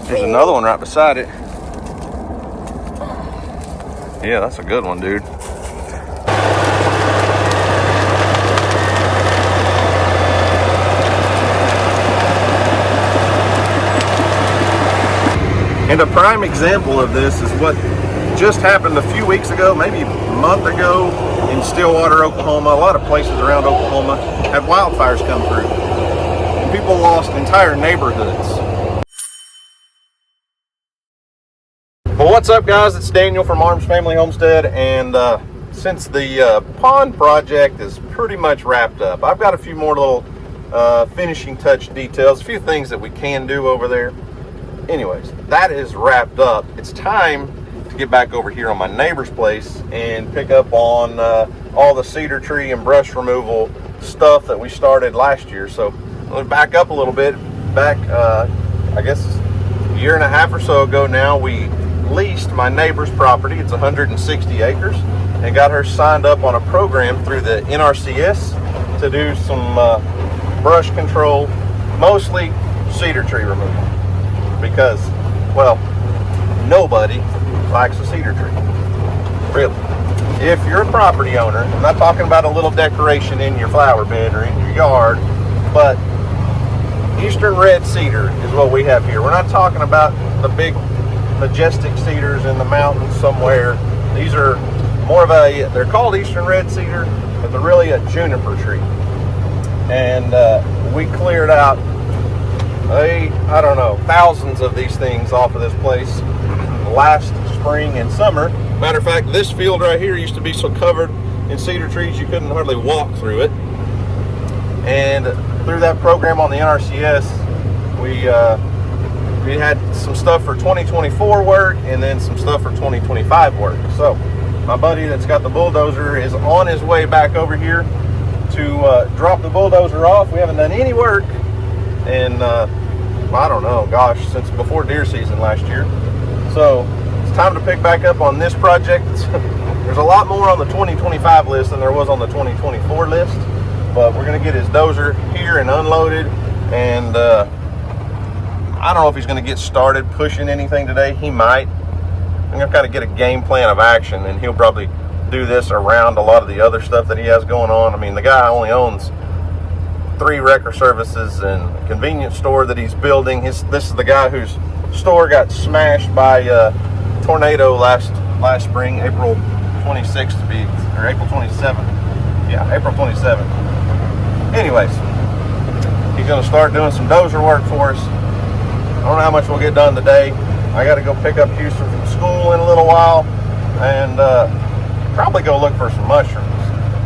There's another one right beside it. Yeah, that's a good one, dude. And a prime example of this is what just happened a few weeks ago, maybe a month ago, in Stillwater, Oklahoma. A lot of places around Oklahoma had wildfires come through, and people lost entire neighborhoods. Well, what's up, guys? It's Daniel from Arms Family Homestead, and since the pond project is pretty much wrapped up, I've got a few more little finishing touch details, a few things that we can do over there. Anyways, that is wrapped up. It's time to get back over here on my neighbor's place and pick up on all the cedar tree and brush removal stuff that we started last year. So let me back up a little bit. Back, I guess, a year and a half or so ago now, we leased my neighbor's property. It's 160 acres, and got her signed up on a program through the NRCS to do some brush control, mostly cedar tree removal. Because, well, nobody likes a cedar tree, really. If you're a property owner, I'm not talking about a little decoration in your flower bed or in your yard, but eastern red cedar is what we have here. We're not talking about the big majestic cedars in the mountains somewhere. These are more of a, they're called eastern red cedar, but they're really a juniper tree. And we cleared out I don't know, thousands of these things off of this place last spring and summer. Matter of fact, this field right here used to be so covered in cedar trees you couldn't hardly walk through it. And through that program on the NRCS, we had some stuff for 2024 work and then some stuff for 2025 work. So my buddy that's got the bulldozer is on his way back over here to drop the bulldozer off. We haven't done any work and I don't know, gosh, since before deer season last year. So it's time to pick back up on this project. There's a lot more on the 2025 list than there was on the 2024 list, but we're going to get his dozer here and unloaded, and I don't know if he's going to get started pushing anything today. He might. I'm going to kind of get a game plan of action, and he'll probably do this around a lot of the other stuff that he has going on. I mean, the guy only owns 3 wrecker services and a convenience store that he's building. This is the guy whose store got smashed by a tornado last spring, April 26th to be, or April 27th. Yeah, April 27th. Anyways, he's going to start doing some dozer work for us. I don't know how much we'll get done today. I got to go pick up Houston from school in a little while and probably go look for some mushrooms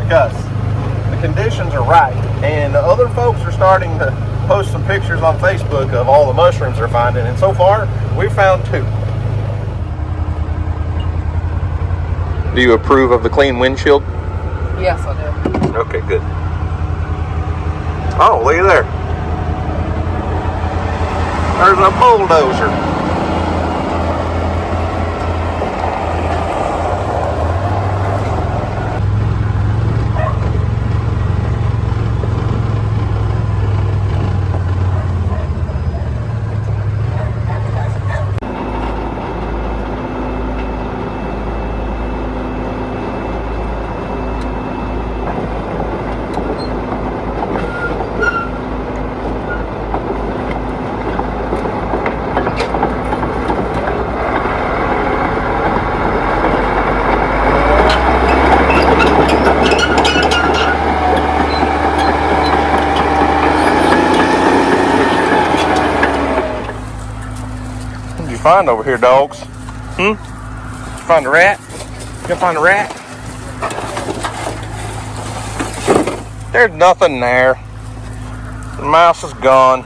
because the conditions are right, and other folks are starting to post some pictures on Facebook of all the mushrooms they're finding, and so far we found 2. Do you approve of the clean windshield? Yes, I do. Okay, good. Oh, look at there. There's a bulldozer. Find over here, dogs? Did you find a rat? You gonna find a rat? There's nothing there. The mouse is gone.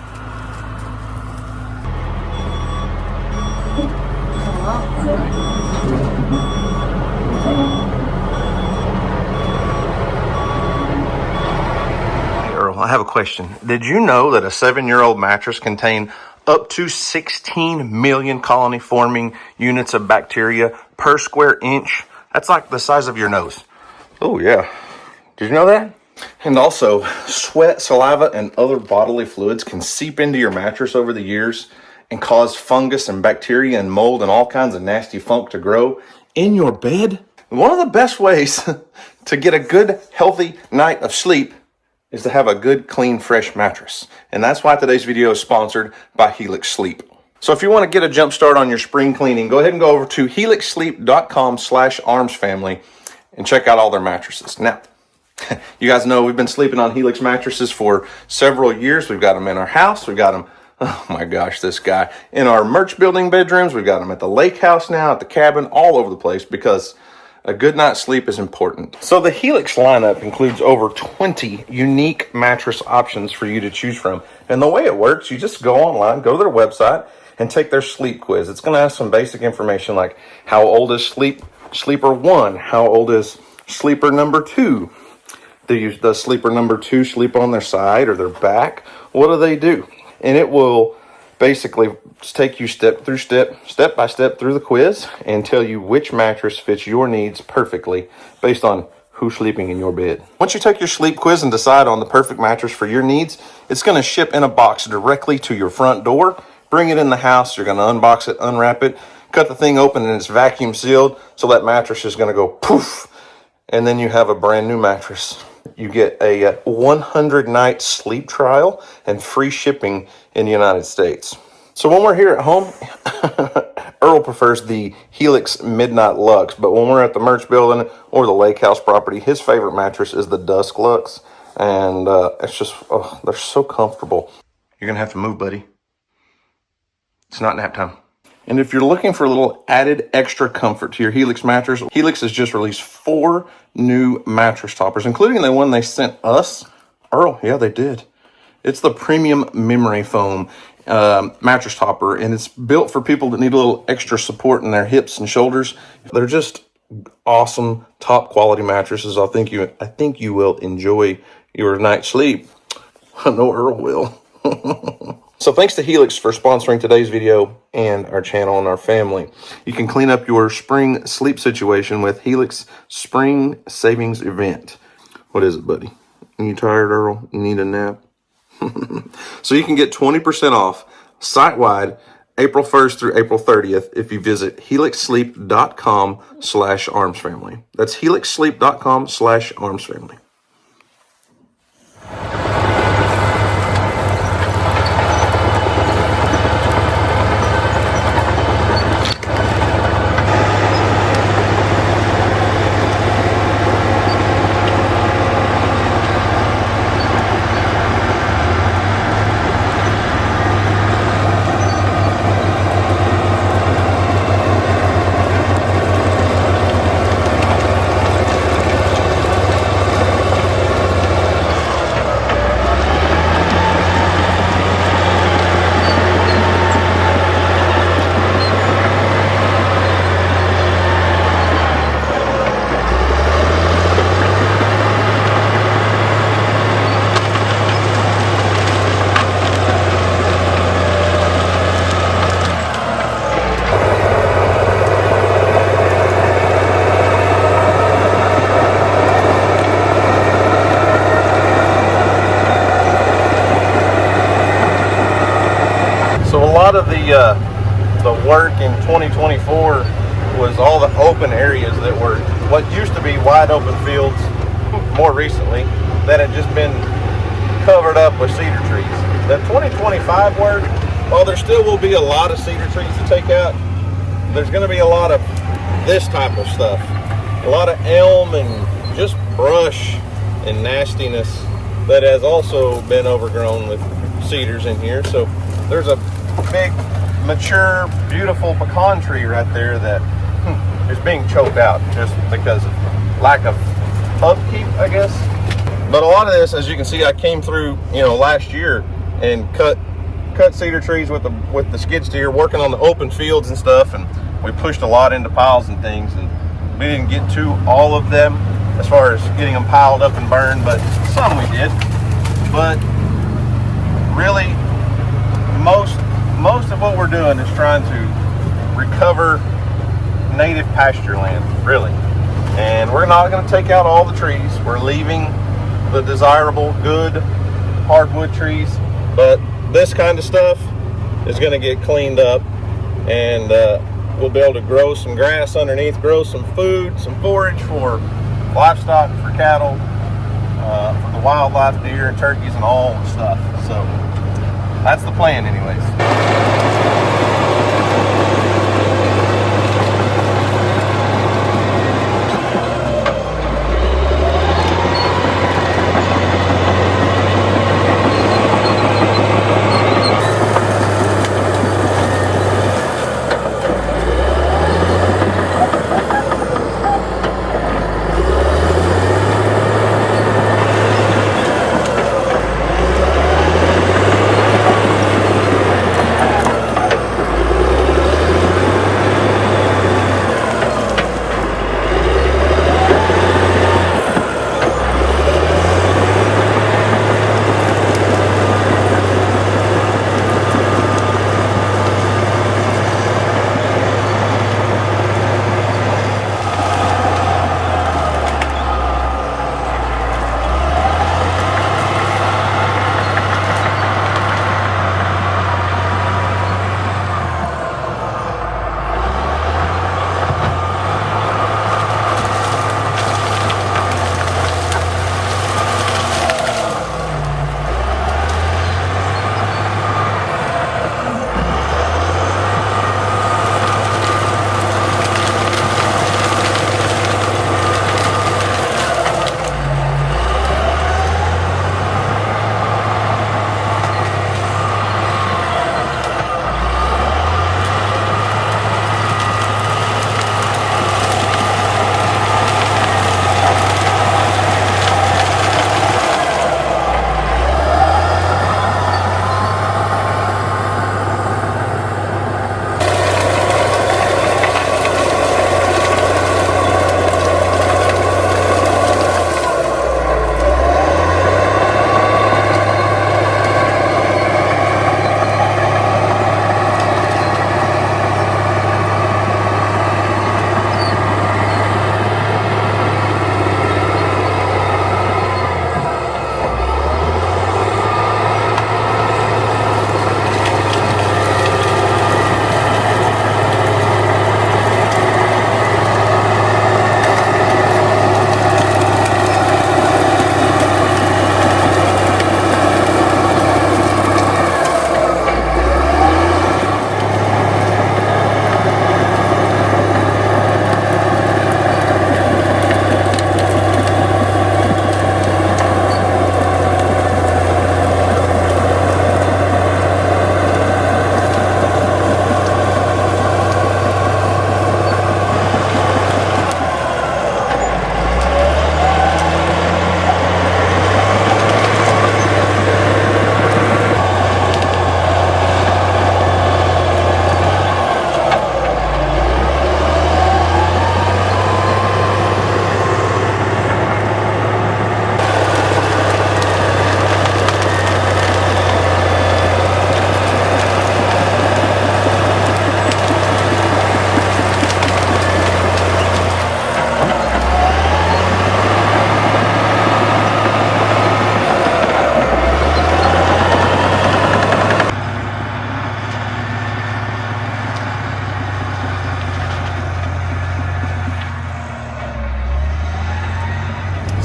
Hey, Earl, I have a question. Did you know that a 7-year-old mattress contains up to 16 million colony forming units of bacteria per square inch? That's like the size of your nose. Oh yeah. Did you know that? And also, sweat, saliva, and other bodily fluids can seep into your mattress over the years and cause fungus and bacteria and mold and all kinds of nasty funk to grow in your bed? One of the best ways to get a good, healthy night of sleep is to have a good, clean, fresh mattress. And that's why today's video is sponsored by Helix Sleep. So if you want to get a jump start on your spring cleaning, go ahead and go over to helixsleep.com/armsfamily and check out all their mattresses. Now, you guys know we've been sleeping on Helix mattresses for several years. We've got them in our house. We've got them, oh my gosh, this guy, in our merch building bedrooms. We've got them at the lake house now, at the cabin, all over the place, because a good night's sleep is important. So the Helix lineup includes over 20 unique mattress options for you to choose from. And the way it works, you just go online, go to their website, and take their sleep quiz. It's going to ask some basic information like how old is sleeper 1? How old is sleeper number 2? Does sleeper number 2 sleep on their side or their back? What do they do? And it will basically take you step by step through the quiz and tell you which mattress fits your needs perfectly based on who's sleeping in your bed. Once you take your sleep quiz and decide on the perfect mattress for your needs, it's going to ship in a box directly to your front door. Bring it in the house. You're going to unbox it, unwrap it, cut the thing open, and it's vacuum sealed, so that mattress is going to go poof, and then you have a brand new mattress. You get a 100-night sleep trial and free shipping in the United States. So when we're here at home, Earl prefers the Helix Midnight Lux, but when we're at the merch building or the lake house property, his favorite mattress is the Dusk Lux, and it's just, they're so comfortable. You're going to have to move, buddy. It's not nap time. And if you're looking for a little added extra comfort to your Helix mattress, Helix has just released 4 new mattress toppers, including the one they sent us. Earl, yeah, they did. It's the premium memory foam mattress topper, and it's built for people that need a little extra support in their hips and shoulders. They're just awesome, top quality mattresses. I think you will enjoy your night's sleep. I know Earl will. So thanks to Helix for sponsoring today's video and our channel and our family. You can clean up your spring sleep situation with Helix Spring Savings Event. What is it, buddy? Are you tired, Earl? You need a nap? So you can get 20% off site-wide April 1st through April 30th if you visit helixsleep.com/armsfamily. That's helixsleep.com/armsfamily. The work in 2024 was all the open areas that were what used to be wide open fields more recently that had just been covered up with cedar trees. The 2025 work, while there still will be a lot of cedar trees to take out, there's going to be a lot of this type of stuff. A lot of elm and just brush and nastiness that has also been overgrown with cedars in here. So there's a big, mature, beautiful pecan tree right there that is being choked out just because of lack of upkeep, I guess. But a lot of this, as you can see, I came through, last year and cut cedar trees with the skid steer, working on the open fields and stuff, and we pushed a lot into piles and things, and we didn't get to all of them as far as getting them piled up and burned, but some we did. But really, most of what we're doing is trying to recover native pasture land, really. And we're not going to take out all the trees. We're leaving the desirable, good hardwood trees, but this kind of stuff, is going to get cleaned up, and we'll be able to grow some grass underneath, grow some food, some forage for livestock, for cattle, for the wildlife, deer and turkeys and all the stuff. So that's the plan anyways.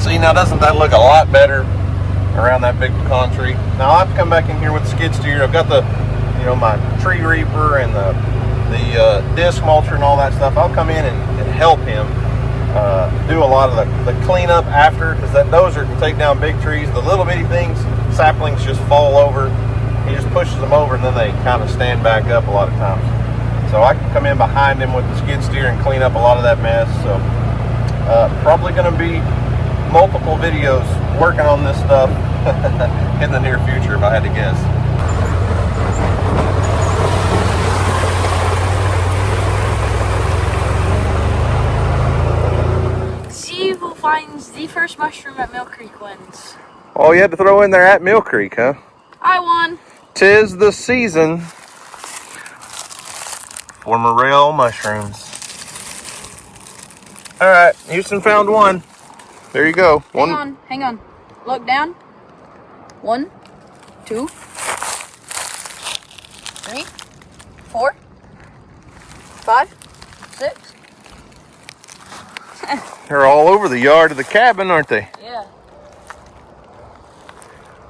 See, now doesn't that look a lot better around that big pecan tree? Now I'll have to come back in here with the skid steer. I've got the, my tree reaper and the disc mulcher and all that stuff. I'll come in and help him do a lot of the cleanup after, because that dozer can take down big trees. The little bitty things, saplings just fall over. He just pushes them over and then they kind of stand back up a lot of times. So I can come in behind him with the skid steer and clean up a lot of that mess. So probably going to be multiple videos working on this stuff in the near future, if I had to guess. See who finds the first mushroom at Mill Creek wins. Oh, you had to throw in there at Mill Creek, huh? I won. 'Tis the season for Morel mushrooms. All right, Houston found one. There you go. Hang on. Look down. 1, 2, 3. 4, 5, 6. They're all over the yard of the cabin, aren't they? Yeah.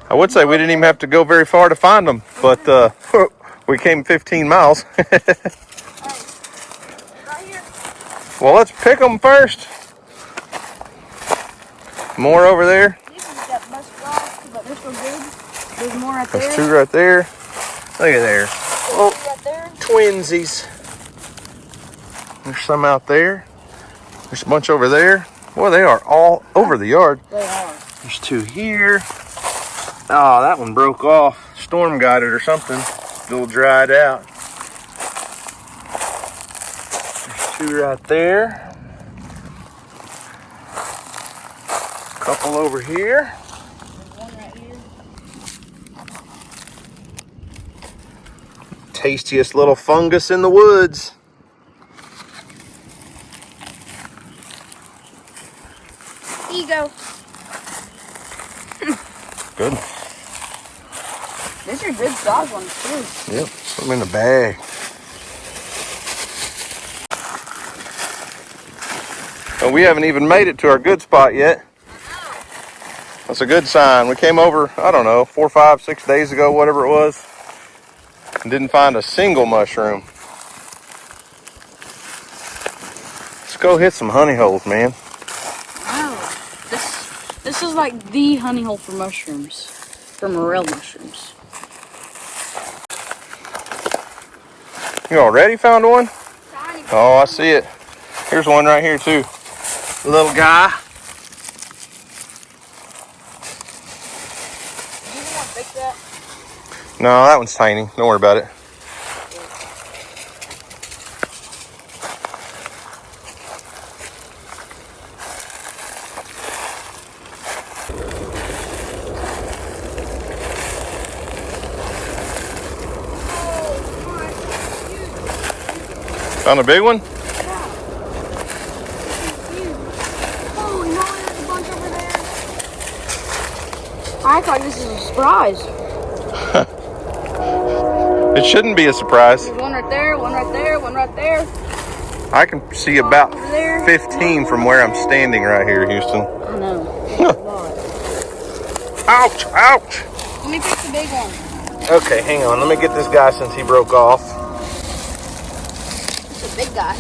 I would say we didn't even have to go very far to find them, but we came 15 miles. Right here. Well, let's pick them first. More over there. These ones got busted off, but they're still good. There's more right there. There's 2 right there. Look at there. Oh, Right there. twinsies. There's some out there. There's a bunch over there. Boy, they are all over the yard. They are. There's 2 here. Oh, that one broke off. Storm got it or something. A little dried out. There's 2 right there. Couple over here. There's one right here. Tastiest little fungus in the woods. Here you go. Good. These are good size ones too. Yep, put them in the bag. Well, we haven't even made it to our good spot yet. That's a good sign. We came over, I don't know, 4, 5, 6 days ago, whatever it was, and didn't find a single mushroom. Let's go hit some honey holes, man. Wow. This is like the honey hole for mushrooms. For morel mushrooms. You already found one? Oh, I see it. Here's one right here too. Little guy. You want to fix that? No, that one's tiny. Don't worry about it. Found a big one? Oh no, there's a bunch over there. I thought this was a surprise. It shouldn't be a surprise. There's one right there, one right there, one right there. I can see about 15 from where I'm standing right here, Houston. I know. Ouch, ouch. Let me pick the big one. Okay, hang on. Let me get this guy since he broke off. It's a big guy.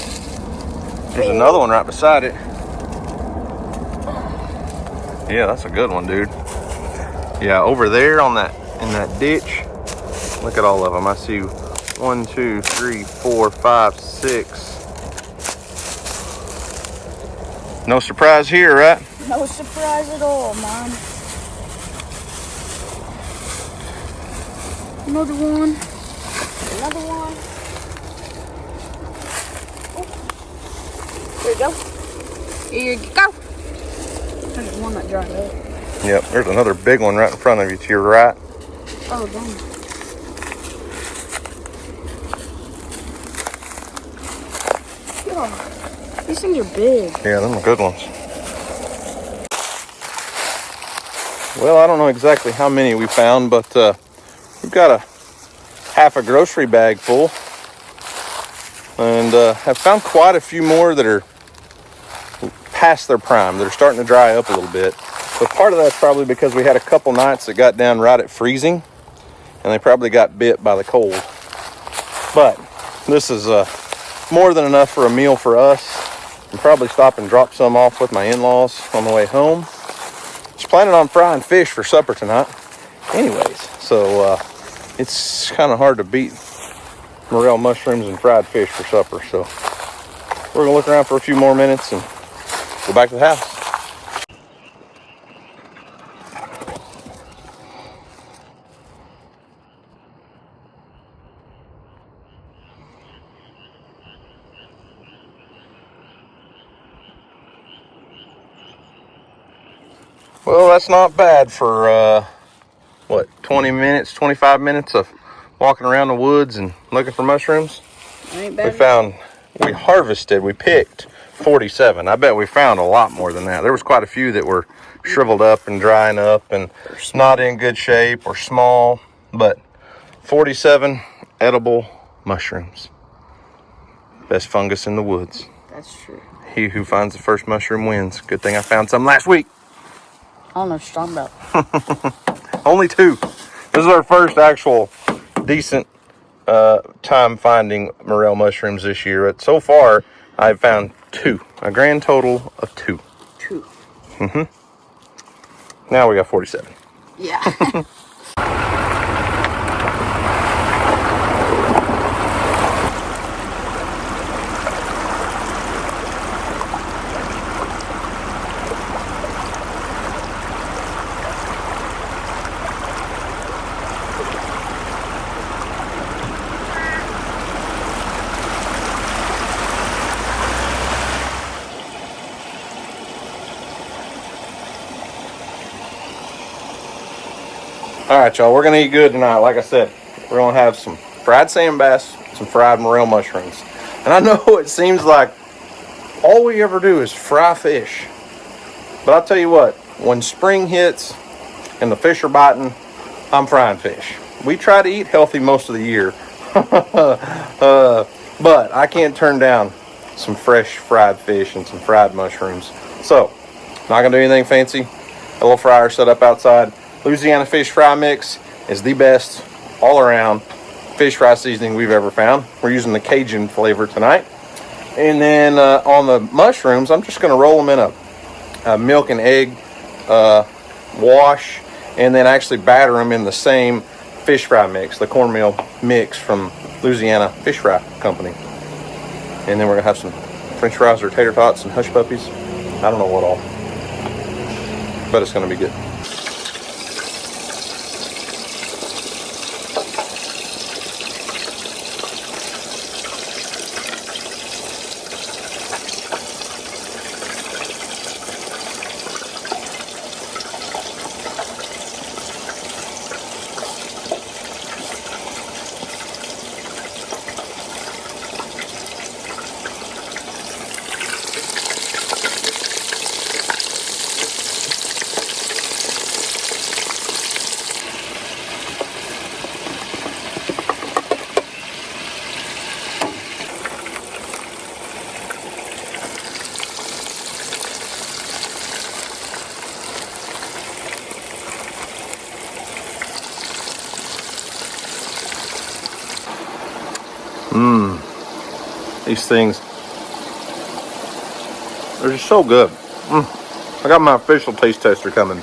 There's another one right beside it. Yeah, that's a good one, dude. Yeah, over there on that, in that ditch. Look at all of them. I see 1, 2, 3, 4, 5, 6. No surprise here, right? No surprise at all, Mom. Another one. Another one. Oh. There you go. Here you go. There's one that dried up. Yep, there's another big one right in front of you to your right. Oh, dang. Oh, these things are big. Yeah, them are good ones. Well, I don't know exactly how many we found, but we've got a half a grocery bag full. And have found quite a few more that are past their prime, that are starting to dry up a little bit. But part of that's probably because we had a couple nights that got down right at freezing, and they probably got bit by the cold. But this is more than enough for a meal for us. I'll probably stop and drop some off with my in-laws on the way home. Just planning on frying fish for supper tonight anyways, so it's kind of hard to beat morel mushrooms and fried fish for supper. So we're gonna look around for a few more minutes and go back to the house. Well, that's not bad for, what, 20 minutes, 25 minutes of walking around the woods and looking for mushrooms. Ain't bad. We picked 47. I bet we found a lot more than that. There was quite a few that were shriveled up and drying up and not in good shape or small, but 47 edible mushrooms. Best fungus in the woods. That's true. He who finds the first mushroom wins. Good thing I found some last week. I don't know what you're talking about. Only 2. This is our first actual decent time finding morel mushrooms this year. But so far, I've found 2. A grand total of 2. 2. Now we got 47. Yeah. All right, y'all, we're gonna eat good tonight. Like I said, we're gonna have some fried sand bass, some fried morel mushrooms. And I know it seems like all we ever do is fry fish. But I'll tell you what, when spring hits and the fish are biting, I'm frying fish. We try to eat healthy most of the year. But I can't turn down some fresh fried fish and some fried mushrooms. So, not gonna do anything fancy. A little fryer set up outside. Louisiana fish fry mix is the best all around fish fry seasoning we've ever found. We're using the Cajun flavor tonight. And then on the mushrooms, I'm just going to roll them in a milk and egg wash, and then actually batter them in the same fish fry mix, the cornmeal mix from Louisiana Fish Fry Company. And then we're going to have some french fries or tater tots and hush puppies. I don't know what all, but it's going to be good. These things, they're just so good. I got my official taste tester coming.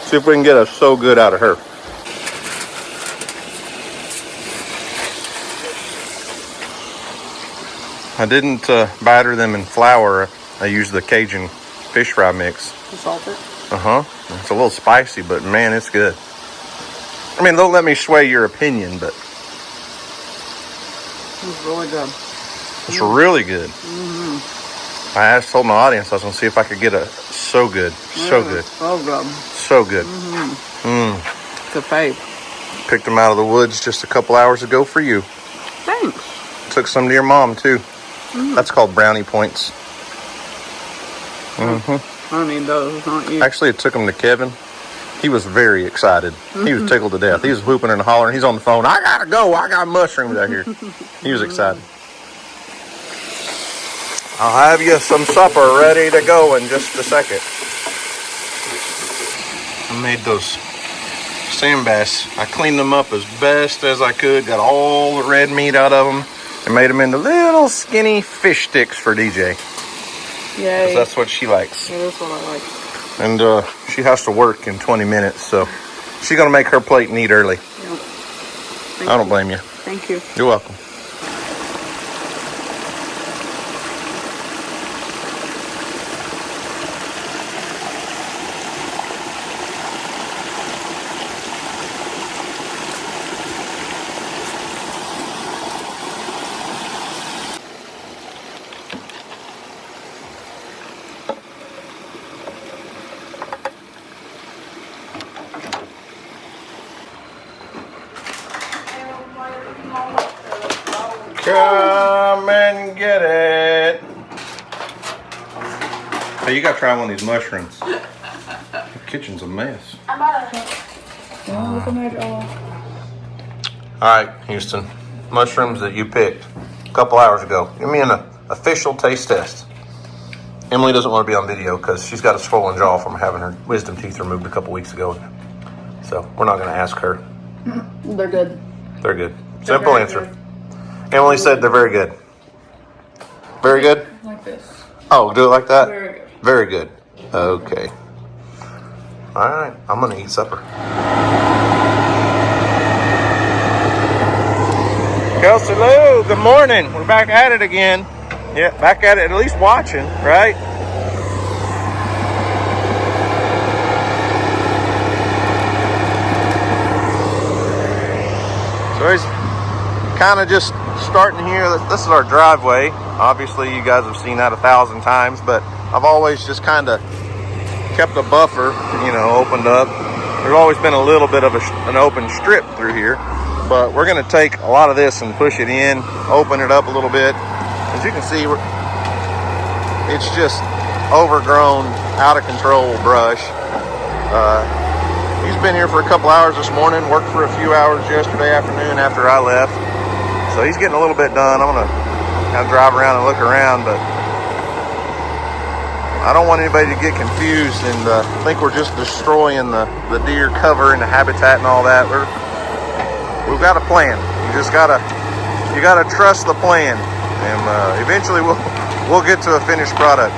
See if we can get a so good out of her. I didn't batter them in flour. I used the Cajun fish fry mix. The Sulphur. It's a little spicy, but man, it's good. I mean, don't let me sway your opinion, but It's really good. it's really good. I told my audience I was going to see if I could get a so good. So good. So good. So good. It's a fave. Picked them out of the woods just a couple hours ago for you. Thanks. Took some to your mom, too. That's called brownie points. I don't need those. Not you. Actually, it took them to Kevin. He was very excited. He was tickled to death. He was whooping and hollering. He's on the phone. I gotta go. I got mushrooms out here. He was excited. I'll have you some supper ready to go in just a second. I made those sand bass. I cleaned them up as best as I could. Got all the red meat out of them. And made them into little skinny fish sticks for DJ. Yay. Because that's what she likes. Yeah, that's what I like. And she has to work in 20 minutes, so she's going to make her plate and eat early. Yep. I don't blame you. Thank you. You're welcome. Come and get it. Hey, you gotta try one of these mushrooms. The kitchen's a mess. Look at my jaw. All right, Houston. mushrooms that you picked a couple hours ago. Give me an official taste test. Emily doesn't want to be on video because she's got a swollen jaw from having her wisdom teeth removed a couple weeks ago. So we're not going to ask her. They're good. They're good. Simple answer. Good. Emily said they're very good. Very good? Like this. Oh, do it like that? Very good. Very good. Okay. All right. I'm going to eat supper. Kelsey Lou, good morning. We're back at it again. Yeah, back at it, at least watching, right? So he's kind of just starting here. This is our driveway. Obviously, you guys have seen that 1,000 times, but I've always just kind of kept a buffer, you know, opened up. There's always been a little bit of an open strip through here, but we're going to take a lot of this and push it in, open it up a little bit. As you can see, it's just overgrown, out of control brush. He's been here for a couple hours this morning, worked for a few hours yesterday afternoon after I left. So he's getting a little bit done. I'm going to kind of drive around and look around, but I don't want anybody to get confused and think we're just destroying the deer cover and the habitat and all that. We've got a plan. You gotta trust the plan, and eventually we'll get to a finished product.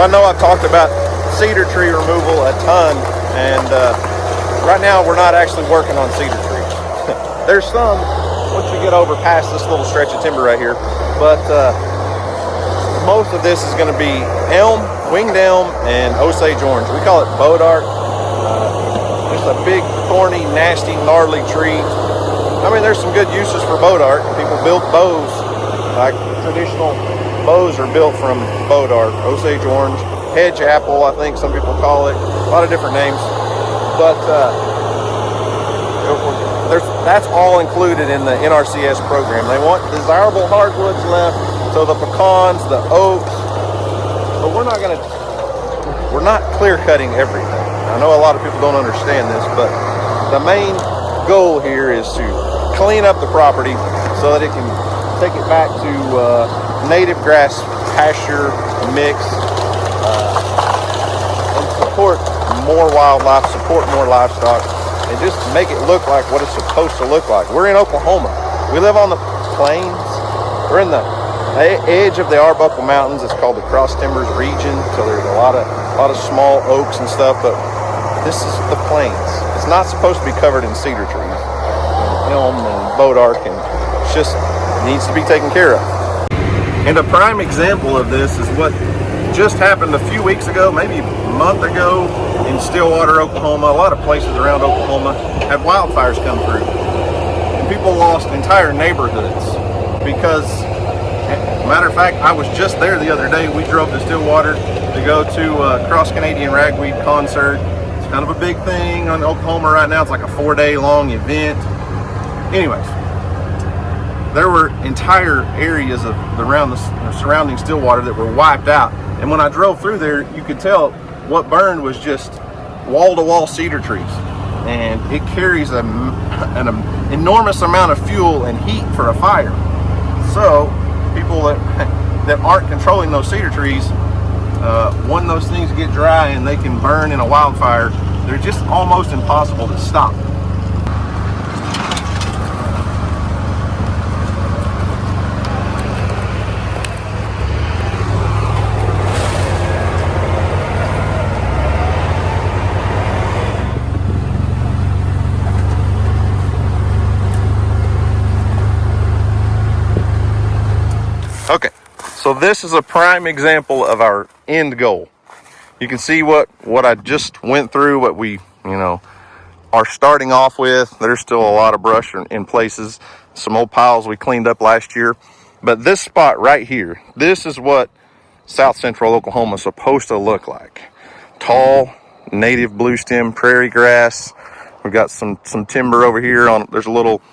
I know I've talked about cedar tree removal a ton, and right now we're not actually working on cedar trees. There's some once you get over past this little stretch of timber right here, but most of this is going to be elm, winged elm, and Osage orange. We call it bodark. Just a big, thorny, nasty, gnarly tree. I mean, there's some good uses for bodark. People build bows, like traditional bows are built from bodark, Osage orange, hedge apple, I think some people call it. A lot of different names. But that's all included in the NRCS program. They want desirable hardwoods left, so the pecans, the oaks. But we're not clear cutting everything. I know a lot of people don't understand this, but the main goal here is to clean up the property so that it can take it back to native grass pasture mix, and support more wildlife, support more livestock, and just make it look like what it's supposed to look like. We're in Oklahoma. We live on the plains. We're in the edge of the Arbuckle Mountains. It's called the Cross Timbers region. So there's a lot of small oaks and stuff, but this is the plains. It's not supposed to be covered in cedar trees, and elm and bodark, and it's just needs to be taken care of. And a prime example of this is what just happened a few weeks ago, maybe a month ago, in Stillwater, Oklahoma. A lot of places around Oklahoma had wildfires come through, and people lost entire neighborhoods because, matter of fact, I was just there the other day. We drove to Stillwater to go to a Cross Canadian Ragweed concert. It's kind of a big thing in Oklahoma right now. It's like a 4-day long event. Anyways, there were entire areas of around the surrounding Stillwater that were wiped out. And when I drove through there, you could tell what burned was just wall-to-wall cedar trees. And it carries an enormous amount of fuel and heat for a fire. So people that aren't controlling those cedar trees, when those things get dry and they can burn in a wildfire, they're just almost impossible to stop. Okay, so this is a prime example of our end goal. You can see what I just went through, what we, are starting off with. There's still a lot of brush in places, some old piles we cleaned up last year. But this spot right here, this is what South Central Oklahoma is supposed to look like. Tall, native blue stem prairie grass. We've got some timber over here. There's a little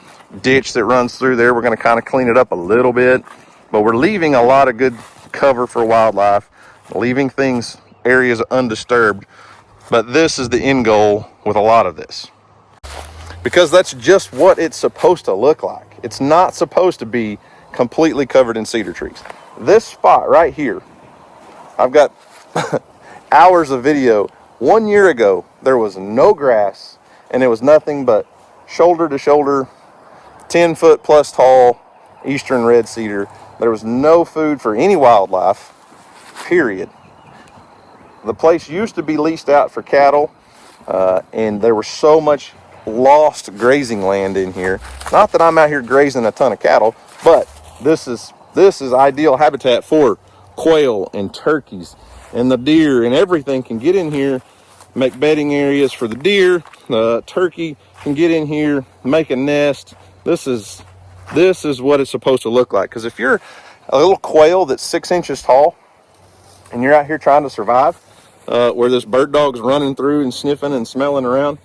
ditch that runs through there. We're going to kind of clean it up a little bit, but we're leaving a lot of good cover for wildlife, leaving areas undisturbed. But this is the end goal with a lot of this, because that's just what it's supposed to look like. It's not supposed to be completely covered in cedar trees. This spot right here, I've got hours of video. 1 year ago, there was no grass, and it was nothing but shoulder to shoulder, 10-foot plus tall eastern red cedar. There was no food for any wildlife, period. The place used to be leased out for cattle, and there was so much lost grazing land in here. Not that I'm out here grazing a ton of cattle, but this is ideal habitat for quail and turkeys, and the deer and everything can get in here, make bedding areas for the deer. The turkey can get in here, make a nest. This is what it's supposed to look like. Because if you're a little quail that's 6 inches tall and you're out here trying to survive, where this bird dog's running through and sniffing and smelling around,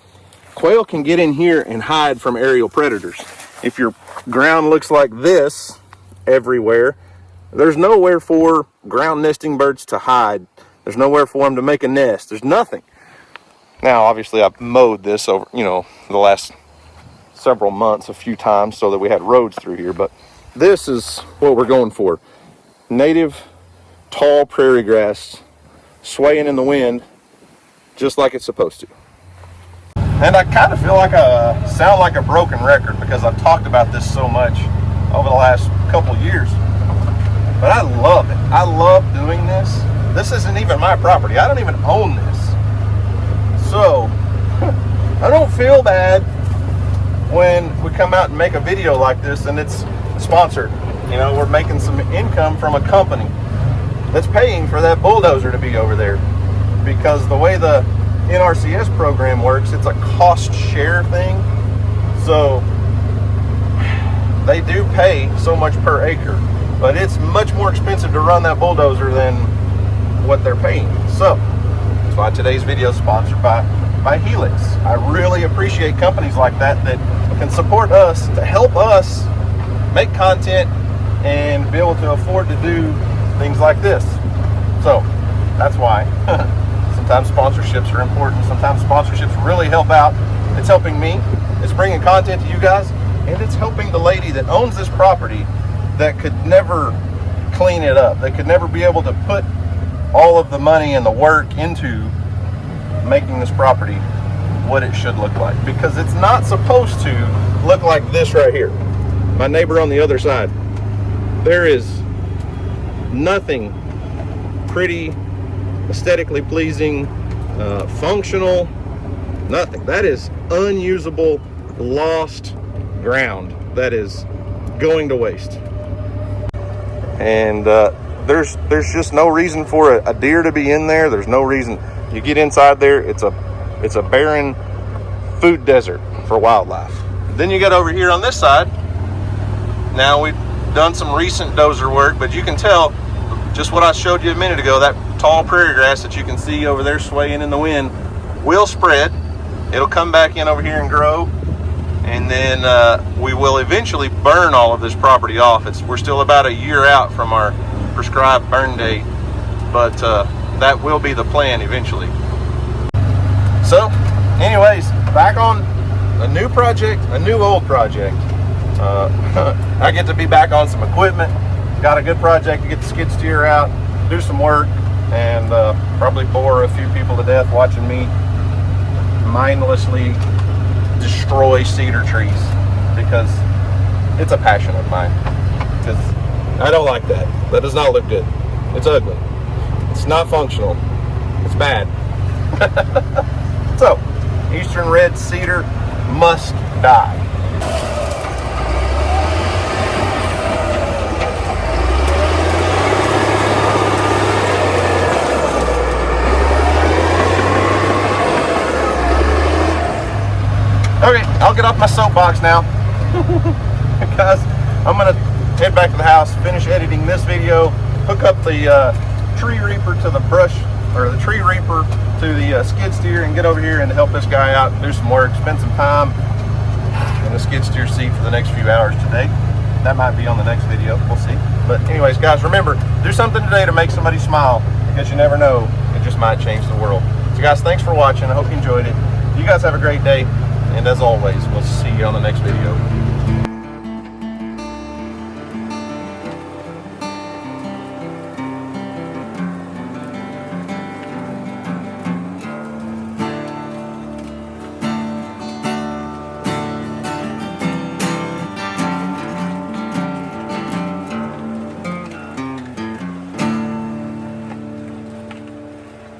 quail can get in here and hide from aerial predators. If your ground looks like this everywhere, there's nowhere for ground nesting birds to hide. There's nowhere for them to make a nest. There's nothing. Now, obviously, I've mowed this over, the last several months a few times so that we had roads through here, but this is what we're going for. Native, tall prairie grass swaying in the wind just like it's supposed to. And I kind of feel like I sound like a broken record because I've talked about this so much over the last couple years. But I love it. I love doing this. This isn't even my property. I don't even own this. So I don't feel bad when we come out and make a video like this and it's sponsored. We're making some income from a company that's paying for that bulldozer to be over there, because the way the NRCS program works, it's a cost share thing. So they do pay so much per acre, but it's much more expensive to run that bulldozer than what they're paying. So that's why today's video is sponsored by Helix. I really appreciate companies like that can support us to help us make content and be able to afford to do things like this. So that's why sometimes sponsorships are important. Sometimes sponsorships really help out. It's helping me. It's bringing content to you guys, and it's helping the lady that owns this property that could never clean it up. They could never be able to put all of the money and the work into making this property what it should look like, because it's not supposed to look like this right here. My neighbor on the other side, there is nothing pretty, aesthetically pleasing, functional, nothing. That is unusable, lost ground that is going to waste. And there's just no reason for a deer to be in there. There's no reason. You get inside there, it's a barren food desert for wildlife. Then you get over here on this side. Now we've done some recent dozer work, but you can tell just what I showed you a minute ago, that tall prairie grass that you can see over there swaying in the wind will spread. It'll come back in over here and grow, and then we will eventually burn all of this property off. We're still about a year out from our prescribed burn date, but that will be the plan eventually. So anyways, back on a new project, a new old project. I get to be back on some equipment. Got a good project to get the skid steer out, do some work, and probably bore a few people to death watching me mindlessly destroy cedar trees, because it's a passion of mine. Because I don't like that. That does not look good. It's ugly. It's not functional. It's bad. So, eastern red cedar must die. Okay, I'll get off my soapbox now. Guys, I'm gonna head back to the house, finish editing this video, hook up the tree reaper to the brush, or the tree reaper to the skid steer, and get over here and help this guy out and do some work, spend some time in the skid steer seat for the next few hours today. That might be on the next video, we'll see. But anyways, guys, remember, do something today to make somebody smile, because you never know, it just might change the world. So guys, thanks for watching. I hope you enjoyed it. You guys have a great day, and as always, we'll see you on the next video.